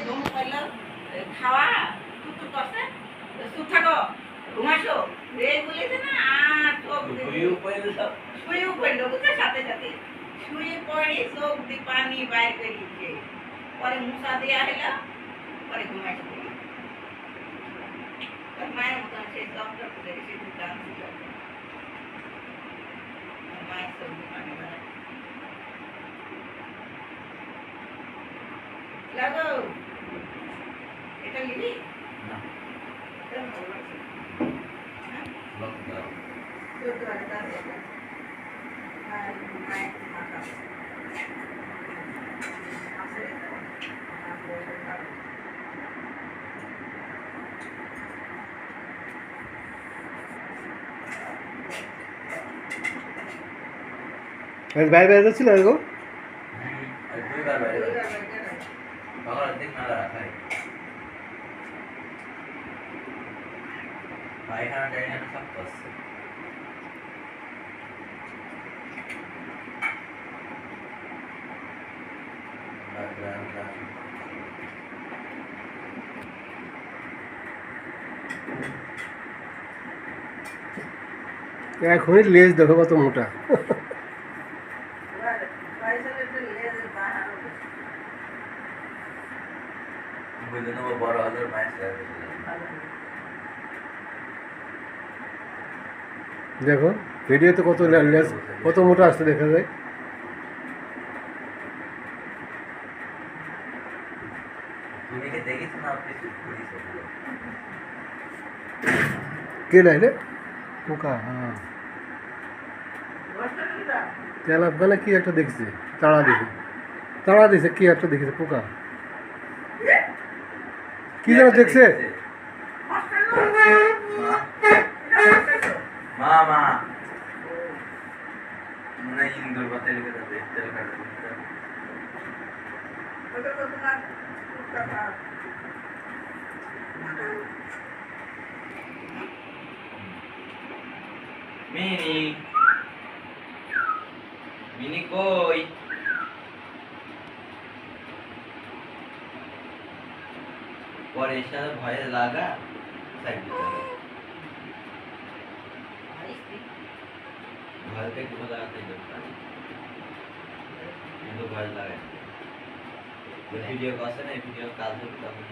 ঘুম পাইলো খাওয়া টুকটু করছে চুপ থাকো ঘুমাসো এই বলেছে না আর চোখ শুয়েও পড়লো বুঝছে সাথে সাথে শুয়ে পড়ে চোখ দিয়ে পানি বাইর করে দিচ্ছে পরে মুসা দিয়ে হলো পরে ঘুমাইছে মায়ের মতন সে ডক্টর করে সে দোকান ছিল মায়ের সবজি পানি বানায় লাগো এটা নিবি না এটা ভালো লাগছে হ্যাঁ লক দাও তো তো এটা দেখো আর মায়ের মাথা আছে বাইরে বাইরে যাচ্ছিল এরকম আর দুইবার বাইরে বাবার দিক না রাখাই পায়খানা টাইখানা সব করছে এখনই লেজ দেখো কত মোটা বুঝে নেবো বড় হলে মায়ের দেখো ভিডিওতে কত লেজ কত মোটা আসতে দেখা যায় দেখিস না আপনি কে লাইলে পোকা হ্যাঁ তেল আফগানে কি একটা দেখছে তাড়া দিছে কি একটা দেখেছে পোকা কি যেন দেখছে মা মা মনে ইন্দুর বাতে লিখে দেবে তেল কাটে মিনি মিনি কই পরে এসে ভয়ে লাগা সাইড ভয় থেকে কোনো লাগাতে কিন্তু ভয় লাগে ভিডিও করছে না ভিডিও কাজ হচ্ছে তখন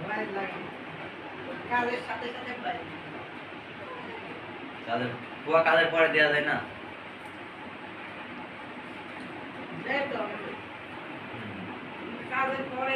ভয় লাগে কাজের সাথে সাথে ভয় কাজের পুয়া কাজের পরে দেওয়া যায় না কাজের পরে